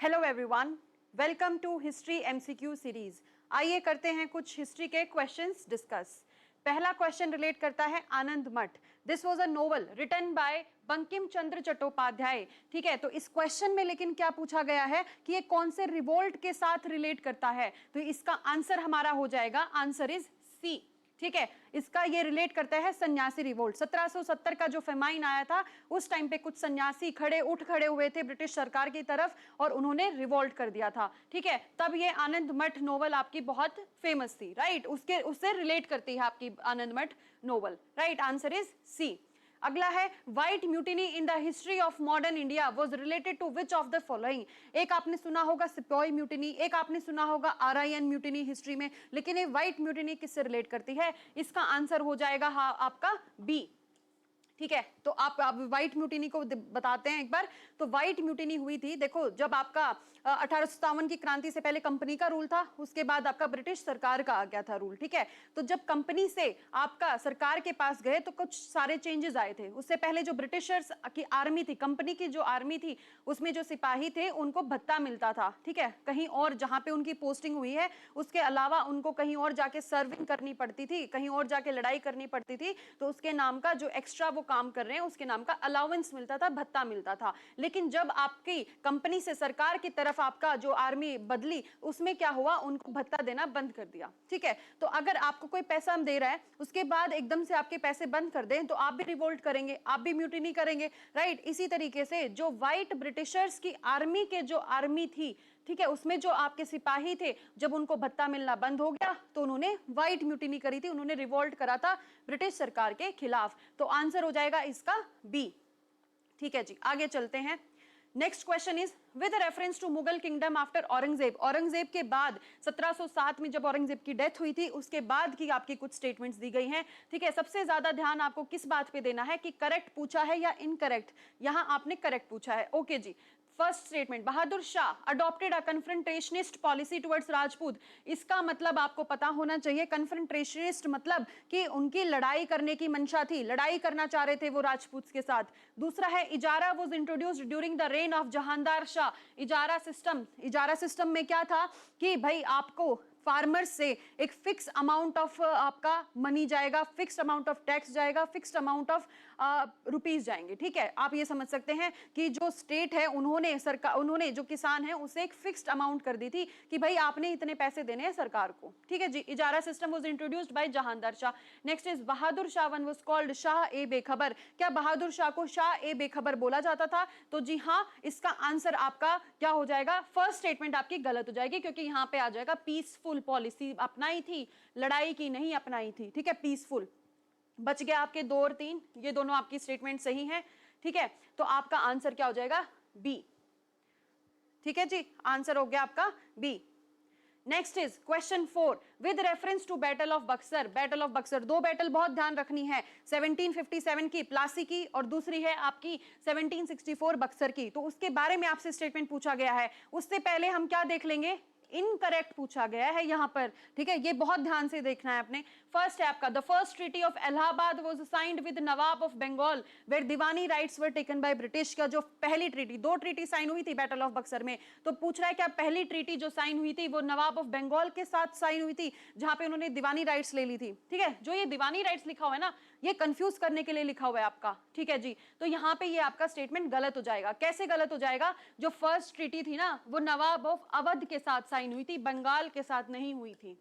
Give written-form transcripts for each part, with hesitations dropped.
Hello everyone, welcome to history MCQ series. आइए करते हैं कुछ हिस्ट्री के क्वेश्चंस डिस्कस। पहला क्वेश्चन रिलेट करता है Anand Math. This was a novel written by Bankim Chandra Chattopadhyay. ठीक है, तो इस क्वेश्चन में लेकिन क्या पूछा गया है कि ये कौन से रिवोल्ट के साथ रिलेट करता है, तो इसका आंसर हमारा हो जाएगा, आंसर इज सी। ठीक है, इसका ये रिलेट करता है सन्यासी रिवोल्ट। 1770 का जो फेमाइन आया था उस टाइम पे कुछ सन्यासी खड़े हुए थे ब्रिटिश सरकार की तरफ और उन्होंने रिवोल्ट कर दिया था। ठीक है, तब ये आनंद मठ नोवेल आपकी बहुत फेमस थी, राइट, उससे रिलेट करती है आपकी Anand Math novel. Right, answer is C. अगला है white mutiny in the history of modern India was related to which of the following. एक आपने सुना होगा सिपाही म्यूटिनी, एक आपने सुना होगा आरआईएन म्यूटिनी हिस्ट्री में, लेकिन ये व्हाइट म्यूटिनी किससे रिलेट करती है? इसका आंसर हो जाएगा हाँ आपका बी। ठीक है, तो आप व्हाइट म्यूटिनी को बताते हैं एक बार। तो व्हाइट म्यूटिनी हुई थी, देखो, जब आपका 1857 की क्रांति से पहले कंपनी का रूल था, उसके बाद आपका ब्रिटिश सरकार का आ गया था रूल। ठीक है, तो जब कंपनी से आपका सरकार के पास गए तो कुछ सारे चेंजेस आए थे। उससे पहले जो ब्रिटिशर्स की आर्मी थी, कंपनी की जो आर्मी थी, उसमें जो सिपाही थे उनको भत्ता मिलता था। ठीक है, कहीं और जहां पे उनकी पोस्टिंग हुई है उसके अलावा उनको कहीं और जाके सर्विंग करनी पड़ती थी, कहीं और जाके लड़ाई करनी पड़ती थी, तो उसके नाम का जो एक्स्ट्रा वो काम कर रहे हैं उसके नाम का अलाउंस मिलता था, भत्ता मिलता था। लेकिन जब आपकी कंपनी से सरकार की तरफ आपका जो आर्मी बदली, उसमें क्या हुआ, उनको भत्ता देना बंद कर दिया। ठीक है, तो अगर आपको कोई पैसा दे रहा है उसके बाद एकदम से आपके पैसे बंद कर दें तो आप भी रिवोल्ट करेंगे, आप भी म्यूटिनी करेंगे। राइट, इसी तरीके से जो व्हाइट ब्रिटिशर्स की आर्मी के जो आर्मी थी, ठीक है, उसमें जो आपके सिपाही थे, जब उनको भत्ता मिलना बंद हो गया तो उन्होंने व्हाइट म्यूटिनी करी थी, उन्होंने रिवोल्ट करा था ब्रिटिश सरकार के खिलाफ। तो आंसर हो जाएगा इसका बी। ठीक है जी, आगे चलते हैं। Next question is with reference to Mughal kingdom after Aurangzeb. Aurangzeb के बाद 1707 में जब औरंगजेब की डेथ हुई थी उसके बाद की आपकी कुछ स्टेटमेंट्स दी गई हैं। ठीक है, सबसे ज्यादा ध्यान आपको किस बात पे देना है कि करेक्ट पूछा है या इनकरेक्ट। यहां आपने करेक्ट पूछा है। ओके जी, first statement, Bahadur Shah adopted a confrontationist policy towards Rajput. इसका मतलब आपको पता होना चाहिए, कन्फ्रंटेशनिस्ट मतलब कि उनकी लड़ाई करने की मंशा थी, लड़ाई करना चाह रहे थे वो राजपूत के साथ। दूसरा है ijara was introduced during the reign of Jahandar Shah. Ijara system में क्या था कि भाई आपको फार्मर्स से एक फिक्स अमाउंट ऑफ आपका मनी जाएगा, फिक्स्ड अमाउंट ऑफ टैक्स जाएगा, फिक्स्ड अमाउंट ऑफ रुपीज जाएंगे। ठीक है, आप ये समझ सकते हैं कि जो स्टेट है उन्होंने जो किसान है उसे एक फिक्स्ड अमाउंट कर दी थी कि भाई आपने इतने पैसे देने हैं सरकार को। ठीक है जी, ijara system was introduced by Jahandar Shah. Next is Bahadur Shah one was called Shah e Bekhabar. क्या बहादुर शाह को शाह ए बेखबर बोला जाता था? तो जी हाँ, इसका आंसर आपका क्या हो जाएगा, फर्स्ट स्टेटमेंट आपकी गलत हो जाएगी, क्योंकि यहां पे आ जाएगा पीसफुल पॉलिसी अपनाई थी, लड़ाई की नहीं अपनाई थी। ठीक है, पीसफुल। बच गया आपके 2 और 3, ये दोनों आपकी स्टेटमेंट सही है। ठीक है, तो आपका आंसर क्या हो जाएगा, बी। ठीक है जी, आंसर हो गया आपका B. Next is question 4 with reference to battle of Buxar. Battle of Buxar, 2 battle बहुत ध्यान रखनी है, 1757 की प्लासी की और दूसरी है आपकी 1764 बक्सर की। तो उसके बारे में आपसे स्टेटमेंट पूछा गया है। उससे पहले हम क्या देख लेंगे, इनकरेक्ट पूछा गया है यहां पर। ठीक है, ये बहुत ध्यान से देखना है आपने। फर्स्ट है आपका the first treaty of Allahabad was signed with nawab of Bengal where diwani rights were taken by British. का जो पहली ट्रीटी, 2 ट्रीटी साइन हुई थी बैटल ऑफ बक्सर में, तो पूछ रहा है क्या पहली ट्रीटी जो साइन हुई थी वो नवाब ऑफ बंगाल के साथ साइन हुई थी जहां पे उन्होंने दीवानी राइट्स ले ली थी। ठीक है, जो ये दीवानी राइट्स लिखा हुआ है ना, ये कंफ्यूज करने के लिए लिखा हुआ है आपका। ठीक है जी, तो यहां पे ये आपका स्टेटमेंट गलत हो जाएगा। कैसे गलत हो जाएगा, जो फर्स्ट ट्रीटी थी ना वो नवाब ऑफ अवध के साथ साइन हुई थी, बंगाल के साथ नहीं हुई थी।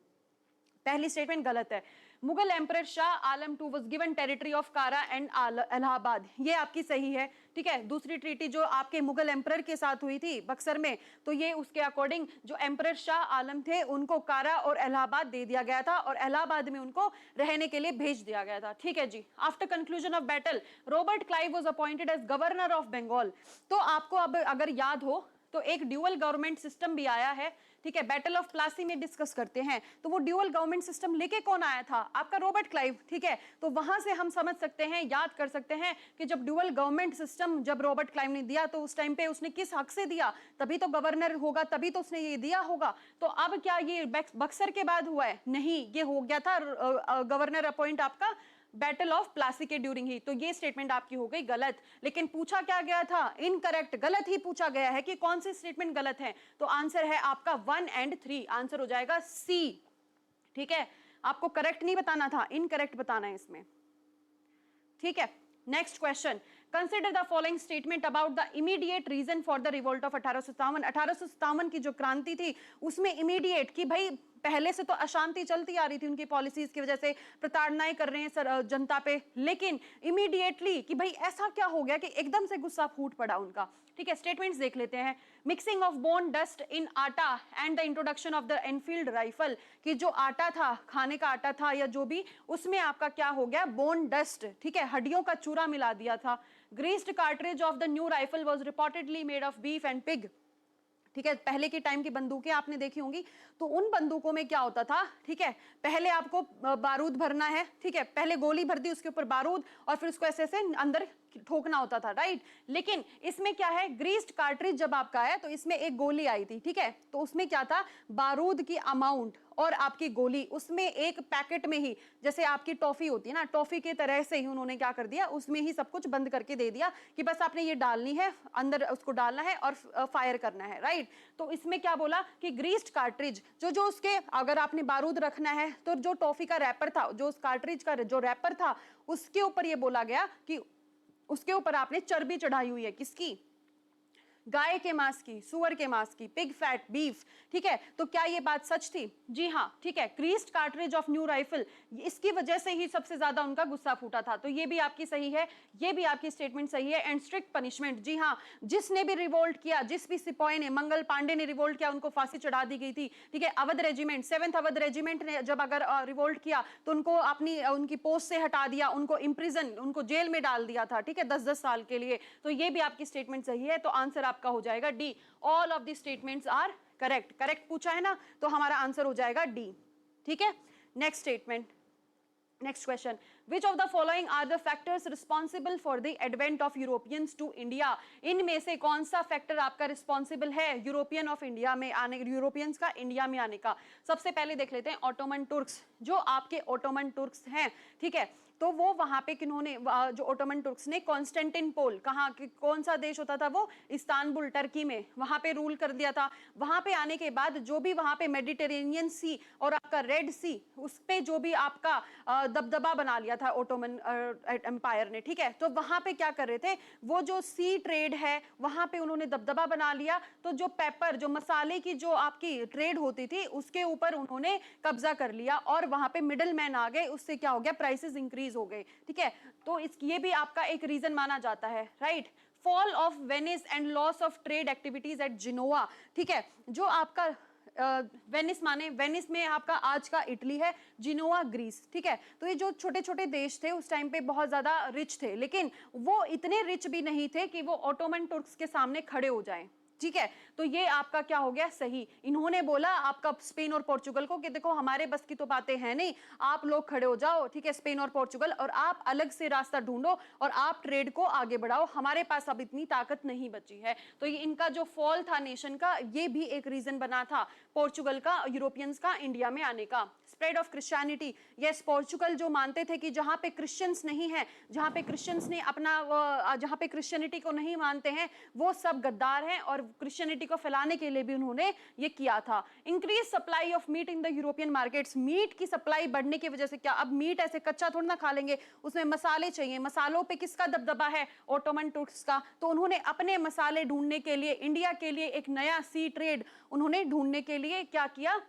पहली स्टेटमेंट गलत है। Mughal emperor Shah Alam II was given territory of कारा एंड इलाहाबाद, ये आपकी सही है। ठीक है, दूसरी ट्रीटी जो आपके मुगल एम्परर के साथ हुई थी बक्सर में, तो ये उसके अकॉर्डिंग जो एम्परर शाह आलम थे उनको कारा और इलाहाबाद दे दिया गया था और इलाहाबाद में उनको रहने के लिए भेज दिया गया था। ठीक है जी, after conclusion of battle Robert Clive was appointed as governor of Bengal. तो आपको अब अगर याद हो तो एक ड्यूअल गवर्नमेंट सिस्टम भी आया है। ठीक है, बैटल ऑफ प्लासी में डिस्कस करते हैं, तो वो ड्यूअल गवर्नमेंट सिस्टम लेके कौन आया था, आपका रॉबर्ट क्लाइव। ठीक है, तो वहां से हम समझ सकते हैं, याद कर सकते हैं कि जब ड्यूअल गवर्नमेंट सिस्टम जब रॉबर्ट क्लाइव ने दिया तो उस टाइम पे उसने किस हक से दिया, तभी तो गवर्नर होगा, तभी तो उसने ये दिया होगा। तो अब क्या ये बक्सर के बाद हुआ है? नहीं, ये हो गया था गवर्नर अपॉइंट आपका बैटल ऑफ प्लासी के ड्यूरिंग ही। तो ये स्टेटमेंट आपकी हो गई गलत, लेकिन पूछा क्या गया था, इनकरेक्ट, गलत ही पूछा गया है कि कौन सी स्टेटमेंट गलत है। तो आंसर है आपका 1 और 3, आंसर हो जाएगा सी। ठीक है, आपको करेक्ट नहीं बताना था, इनकरेक्ट बताना है इसमें। ठीक है, next question, consider the following statement about the immediate reason for the revolt of 1857। 1857 की जो क्रांति थी उसमें इमीडिएट कि भाई पहले से तो अशांति चलती आ रही थी, उनकी पॉलिसीज की वजह से प्रताड़नाएं कर रहे हैं जनता पे, लेकिन इमीडिएटली कि भाई ऐसा क्या हो गया कि एकदम से गुस्सा फूट पड़ा उनका। ठीक है, स्टेटमेंट्स देख लेते हैं। Mixing of bone dust in atta and the introduction of the Enfield rifle, कि जो आटा था, खाने का आटा था या जो भी, उसमें आपका क्या हो गया, बोन डस्ट, ठीक है, हड्डियों का चूरा मिला दिया था। Greased cartridge of the new rifle was reportedly made of beef and pig. ठीक है, पहले के टाइम की बंदूकें आपने देखी होंगी, तो उन बंदूकों में क्या होता था, ठीक है, पहले आपको बारूद भरना है, ठीक है, पहले गोली भर दी, उसके ऊपर बारूद, और फिर उसको ऐसे ऐसे अंदर ठोकना होता था, राइट। लेकिन इसमें क्या है, ग्रीस्ड कार्ट्रिज जब आपका है तो इसमें एक गोली आई थी, ठीक है, तो उसमें क्या था, बारूद की अमाउंट और आपकी गोली उसमें एक पैकेट में ही, जैसे आपकी टॉफी होती है ना, टॉफी के तरह से ही उन्होंने क्या कर दिया, उसमें ही सब कुछ बंद करके दे दिया कि बस आपने ये डालनी है, अंदर उसको डालना है और फायर करना है, राइट। तो इसमें क्या बोला कि ग्रीस्ड कार्ट्रिज, जो उसके अगर आपने बारूद रखना है तो जो टॉफी का रैपर था, जो उस कार्ट्रिज का जो रैपर था, उसके ऊपर ये बोला गया कि उसके ऊपर आपने चर्बी चढ़ाई हुई है, किसकी, गाय के मांस की, सुअर के मांस की, पिग फैट, बीफ। ठीक है, तो क्या ये बात सच थी? जी हाँ, ठीक है, greased cartridge of new rifle, इसकी वजह से ही सबसे ज्यादा उनका गुस्सा फूटा था। तो ये भी आपकी सही है, ये भी आपकी स्टेटमेंट सही है। एंड स्ट्रिक्ट पनिशमेंट, जी हाँ, जिसने भी रिवोल्ट किया, जिस भी सिपाही ने, मंगल पांडे ने रिवोल्ट किया, उनको फांसी चढ़ा दी गई थी। ठीक है, Awadh regiment, 7th Awadh regiment ने जब अगर रिवोल्ट किया तो उनको अपनी उनकी पोस्ट से हटा दिया, उनको इम्प्रिजन, उनको जेल में डाल दिया था, ठीक है, 10-10 साल के लिए। तो ये भी आपकी स्टेटमेंट सही है, तो आंसर आपका हो जाएगा D. All of the statements are correct. Correct पूछा है ना, तो हमारा आंसर हो जाएगा डी। ठीक है, next statement, next question, which of the following are the factors responsible for the advent of Europeans to India? इनमें से कौन सा फैक्टर आपका रिस्पॉन्सिबल है यूरोपियन ऑफ इंडिया में आने, यूरोपियंस का इंडिया में आने का? सबसे पहले देख लेते हैं ऑटोमन तुर्क्स। जो आपके ऑटोमन तुर्क्स हैं, ठीक है, तो वो वहां पे किन्होंने, जो ऑटोमन तुर्क्स ने कॉन्स्टेंटिनोपल, कहाँ, कौन सा देश होता था वो, इस्तांबुल, टर्की में, वहां पे रूल कर दिया था। वहां पे आने के बाद जो भी वहां पे मेडिटेरेनियन सी और आपका रेड सी, उस पे जो भी आपका दबदबा बना लिया था ऑटोमन एम्पायर ने। ठीक है, तो वहां पे क्या कर रहे थे, वो जो सी ट्रेड है वहां पे उन्होंने दबदबा बना लिया। तो जो पेपर, जो मसाले की जो आपकी ट्रेड होती थी, उसके ऊपर उन्होंने कब्जा कर लिया और वहां पे मिडिल मैन आ गए, उससे क्या हो गया, प्राइसेस इंक्रीज हो गए। ठीक है, तो ये भी आपका एक रीजन माना जाता है, right. Fall of Venice and loss of trade activities at Genoa. ठीक है, जो आपका वेनिस माने, वेनिस में आपका आज का इटली है, जिनोवा ग्रीस। ठीक है, तो ये जो छोटे छोटे देश थे उस टाइम पे बहुत ज्यादा रिच थे, लेकिन वो इतने रिच भी नहीं थे कि वो ऑटोमन तुर्क्स के सामने खड़े हो जाएं। ठीक है, तो ये आपका क्या हो गया, सही। इन्होंने बोला आपका स्पेन और पोर्चुगल को कि देखो हमारे बस की तो बातें हैं नहीं, आप लोग खड़े हो जाओ, ठीक है, स्पेन और पोर्चुगल, और आप अलग से रास्ता ढूंढो और आप ट्रेड को आगे बढ़ाओ, हमारे पास अब इतनी ताकत नहीं बची है। तो ये इनका जो फॉल था नेशन का, ये भी एक रीजन बना था पोर्चुगल का, यूरोपियंस का इंडिया में आने का। Spread of Christianity, yes, Portugal जो मानते थे कि जहां पे क्रिश्चियंस नहीं है, जहां पे क्रिश्चियंस ने अपना, जहां पे क्रिश्चियनिटी को नहीं मानते हैं, वो सब गद्दार हैं, और क्रिश्चियनिटी को फैलाने के लिए भी उन्होंने ये किया था। Increase supply of meat in the European markets, meat की सप्लाई बढ़ने की वजह से क्या, अब मीट ऐसे कच्चा थोड़ा ना खा लेंगे, उसमें मसाले चाहिए। मसालों पे किसका दबदबा है, ऑटोमन तुर्क्स का। तो उन्होंने अपने मसाले ढूंढने के लिए, इंडिया के लिए एक नया सी ट्रेड उन्होंने ढूंढने के लिए क्या किया,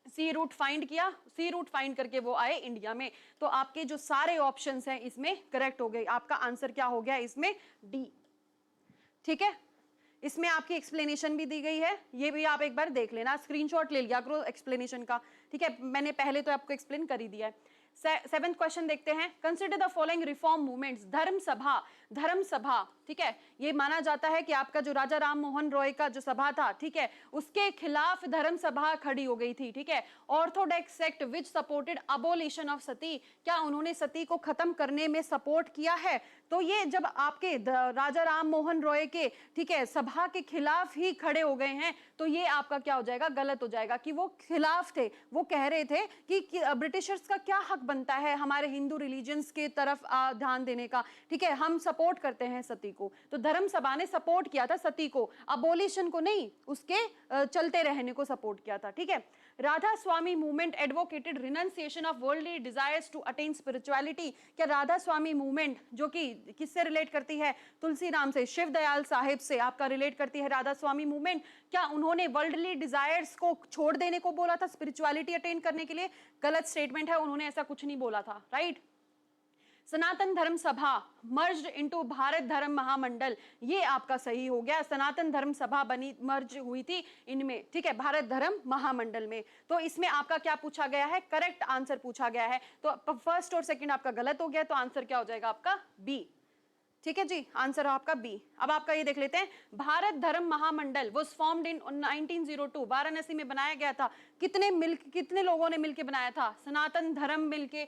सी रूट फाइंड किया। सी रूट फाइंड करके वो आए इंडिया में। तो आपके जो सारे ऑप्शंस हैं इसमें करेक्ट हो गए। आपका आंसर क्या हो गया इसमें, डी। ठीक है, इसमें आपकी एक्सप्लेनेशन भी दी गई है, ये भी आप एक बार देख लेना, स्क्रीनशॉट ले लिया करो एक्सप्लेनेशन का। ठीक है, मैंने पहले तो आपको एक्सप्लेन कर ही दिया है। 7th क्वेश्चन देखते हैं, consider the following reform movements. धर्म सभा, धर्म सभा, ठीक है, ये माना जाता है कि आपका जो राजा राम मोहन रॉय का जो सभा था, ठीक है, उसके खिलाफ धर्म सभा खड़ी हो गई थी। ठीक है, orthodox sect which supported abolition of sati, क्या उन्होंने सती को खत्म करने में सपोर्ट किया है? तो ये जब आपके राजा राम मोहन रॉय के, ठीक है, सभा के खिलाफ ही खड़े हो गए हैं, तो ये आपका क्या हो जाएगा, गलत हो जाएगा, कि वो खिलाफ थे। वो कह रहे थे कि ब्रिटिशर्स का क्या हक बनता है हमारे हिंदू रिलीजन्स के तरफ ध्यान देने का, ठीक है, हम सपोर्ट करते हैं सती को, तो धर्म सभा ने सपोर्ट किया था सती को, अबोलिशन को नहीं, उसके चलते रहने को सपोर्ट किया था, ठीक है। Radha Swami movement advocated renunciation of worldly desires to attain spirituality. क्या राधा स्वामी मूवमेंट, जो कि किससे रिलेट करती है, तुलसी राम से, शिव दयाल साहिब से आपका रिलेट करती है राधा स्वामी मूवमेंट, क्या उन्होंने वर्ल्डली डिजायर्स को छोड़ देने को बोला था स्पिरिचुअलिटी अटेन करने के लिए? गलत स्टेटमेंट है, उन्होंने ऐसा कुछ नहीं बोला था, राइट। सनातन धर्म सभा मर्ज्ड इनटू भारत धर्म महामंडल, ये आपका सही हो गया, सनातन धर्म सभा बनी, मर्ज हुई थी इनमें, ठीक है, भारत धर्म महामंडल में। तो इसमें आपका क्या पूछा गया है, करेक्ट आंसर पूछा गया है, तो फर्स्ट और सेकंड आपका गलत हो गया, तो आंसर क्या हो जाएगा आपका बी, ठीक है जी, आंसर आपका बी। अब आपका ये देख लेते हैं, भारत धर्म महामंडल वाज फॉर्म्ड इन 1902, वाराणसी में बनाया गया था। कितने लोगों ने मिलके बनाया था? सनातन धर्म मिलके,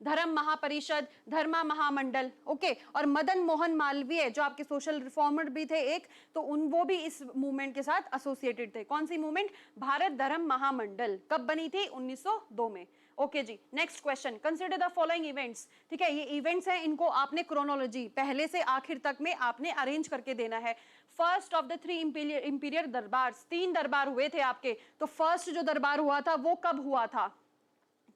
धर्म महापरिषद, धर्मा महामंडल, ओके। और मदन मोहन मालवीय जो आपके सोशल रिफॉर्मर भी थे एक, तो वो भी इस मूवमेंट के साथ एसोसिएटेड थे। कौन सी मूवमेंट? भारत धर्म महामंडल। कब बनी थी? 1902 में। Okay ji, next question, consider the following events, ठीक है, ये इवेंट्स हैं, इनको आपने क्रोनोलॉजी पहले से आखिर तक में आपने अरेंज करके देना है। फर्स्ट ऑफ द 3 इंपीरियर दरबार, 3 दरबार हुए थे आपके, तो फर्स्ट जो दरबार हुआ था वो कब हुआ था?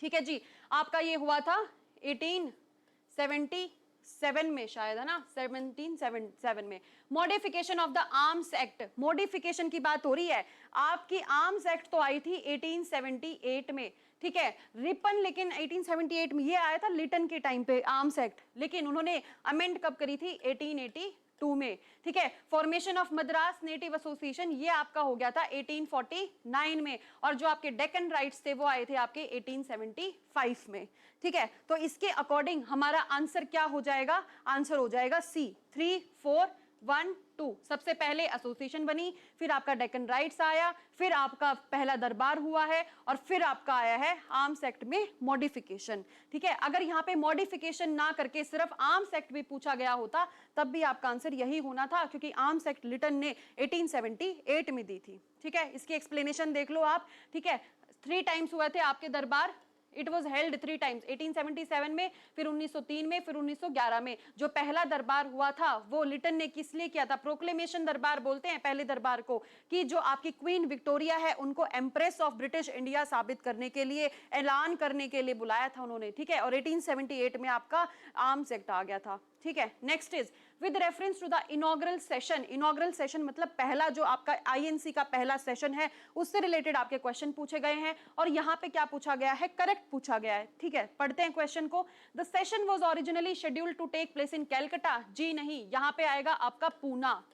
ठीक है जी, आपका ये हुआ था 1877 में शायद, है ना, 1777 में। Modification of the arms act, modification की बात हो रही है, आपकी आर्म्स एक्ट तो आई थी 1878 में, ठीक है, रिपन लेकिन 1878 में, ये आया था लिटन के टाइम पे आर्म्स एक्ट, लेकिन उन्होंने अमेंड कब करी थी? 1882 में, ठीक है। Formation of Madras native association, ये आपका हो गया था 1849 में, और जो आपके डेक्कन राइट्स थे वो आए थे आपके 1875 में, ठीक है। तो इसके अकॉर्डिंग हमारा आंसर क्या हो जाएगा? आंसर हो जाएगा सी, 3, 4, 1, 2। सबसे पहले एसोसिएशन बनी, फिर आपका डेक्कन राइट्स आया, फिर आपका पहला दरबार हुआ है, और फिर आपका आया है आर्म्स एक्ट में मॉडिफिकेशन, ठीक है। अगर यहाँ पे मॉडिफिकेशन ना करके सिर्फ आर्म्स एक्ट भी पूछा गया होता तब भी आपका आंसर यही होना था, क्योंकि आर्म्स एक्ट लिटन ने 1878 में दी थी, ठीक है। इसकी एक्सप्लेनेशन देख लो आप, ठीक है। 3 टाइम्स हुए थे आपके दरबार, इट वॉज हेल्ड 3 टाइम्स, 1877 में, फिर 1903 में, फिर 1911 में। जो पहला दरबार हुआ था वो लिटन ने किस लिए किया था? प्रोक्लेमेशन दरबार बोलते हैं पहले दरबार को, कि जो आपकी क्वीन विक्टोरिया है उनको एम्प्रेस ऑफ ब्रिटिश इंडिया साबित करने के लिए, ऐलान करने के लिए बुलाया था उन्होंने, ठीक है। और 1878 में आपका आर्म्स एक्ट आ गया था, ठीक है। Next is with reference to the inaugural session, inaugural session मतलब पहला जो आपका आईएनसी का पहला सेशन है, उससे रिलेटेड आपके क्वेश्चन पूछे गए हैं, और यहाँ पे क्या पूछा गया है? करेक्ट पूछा गया है, ठीक है। पढ़ते हैं क्वेश्चन को। The session was originally scheduled to take place in Calcutta, जी नहीं, यहाँ पे आएगा आपका पूना,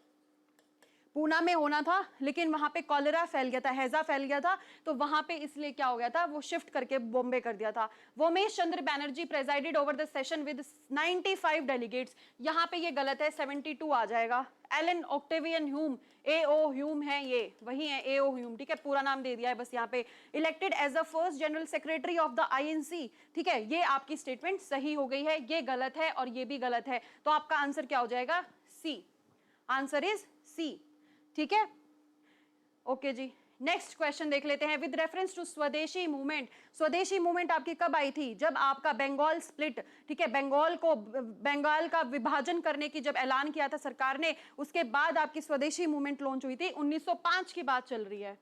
पूना में होना था, लेकिन वहां पे कॉलेरा फैल गया था, हैजा फैल गया था, तो वहां पे इसलिए क्या हो गया था, वो शिफ्ट करके बॉम्बे कर दिया था। Womesh Chandra Banerjee presided over the session with 95 delegates, यहाँ पे ये गलत है, 72 आ जाएगा। Allan Octavian Hume, AO Hume है, ये वही है एओ ह्यूम, ठीक है, पूरा नाम दे दिया है बस यहाँ पे। Elected as the first general secretary of the INC, ठीक है, ये आपकी स्टेटमेंट सही हो गई है, ये गलत है और ये भी गलत है, तो आपका आंसर क्या हो जाएगा? सी, आंसर इज सी, ठीक है। ओके जी, नेक्स्ट क्वेश्चन देख लेते हैं। विद रेफरेंस टू स्वदेशी मूवमेंट, स्वदेशी मूवमेंट आपकी कब आई थी? जब आपका बंगाल स्प्लिट, ठीक है, बंगाल का विभाजन करने की जब ऐलान किया था सरकार ने, उसके बाद आपकी स्वदेशी मूवमेंट लॉन्च हुई थी। 1905 की बात चल रही है,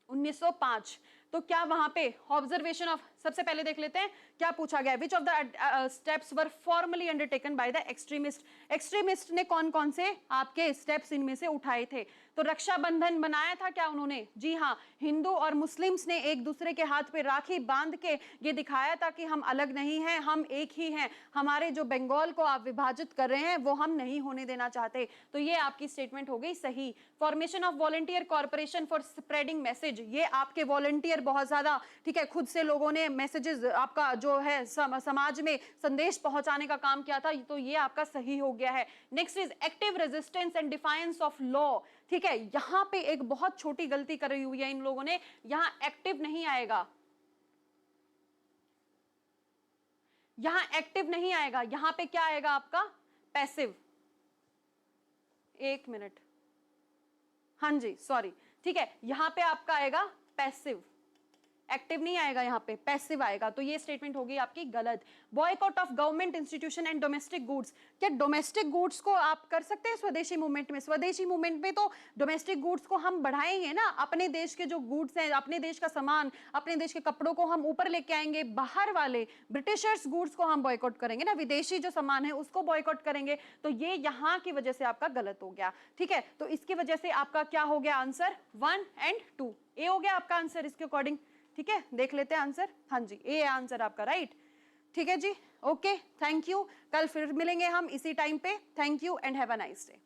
1905। तो क्या वहां पे ऑब्जर्वेशन ऑफ, सबसे पहले देख लेते हैं क्या पूछा गया। विच of the steps were formally undertaken by the extremist, extremist ने कौन कौन से आपके स्टेप्स इनमें से उठाए थे? तो रक्षाबंधन बनाया था क्या उन्होंने? जी हाँ, हिंदू और मुस्लिम्स ने एक दूसरे के हाथ पे राखी बांध के ये दिखाया था कि हम अलग नहीं हैं, हम एक ही हैं, हमारे जो बंगाल को आप विभाजित कर रहे हैं वो हम नहीं होने देना चाहते, तो ये आपकी स्टेटमेंट हो गई सही। Formation of volunteer corporation for spreading message, ये आपके वॉलंटियर बहुत ज्यादा, ठीक है, खुद से लोगों ने मैसेजेस आपका जो है समाज में संदेश पहुंचाने का काम किया था, तो ये आपका सही हो गया है। Next is active resistance and defiance of law, ठीक है, यहां पे एक बहुत छोटी गलती करी हुई है इन लोगों ने, यहां एक्टिव नहीं आएगा, यहां एक्टिव नहीं आएगा, यहां पे क्या आएगा आपका? पैसिव। एक मिनट, हाँ जी सॉरी, ठीक है, यहां पे आपका आएगा पैसिव, एक्टिव नहीं आएगा यहाँ पे, पैसिव आएगा, तो ये स्टेटमेंट होगी आपकी गलत। Boycott of government institution and domestic goods, क्या डोमेस्टिक गुड्स को आप कर सकते हैं स्वदेशी मूवमेंट में? स्वदेशी मूवमेंट में तो डोमेस्टिक गुड्स को हम बढ़ाएंगे ना, अपने देश के जो गुड्स हैं, अपने देश का सामान, अपने देश के कपड़ों को हम ऊपर लेके आएंगे, बाहर वाले ब्रिटिशर्स गुड्स को हम बॉयकॉट करेंगे ना, विदेशी जो सामान है उसको बॉयकॉट करेंगे, तो ये यहाँ की वजह से आपका गलत हो गया, ठीक है। तो इसकी वजह से आपका क्या हो गया आंसर, 1 और 2, ए हो गया आपका आंसर इसके अकॉर्डिंग, ठीक है। देख लेते हैं आंसर, हाँ जी ए आंसर आपका, राइट, ठीक है जी, ओके, थैंक यू। कल फिर मिलेंगे हम इसी टाइम पे, thank you and have a nice day.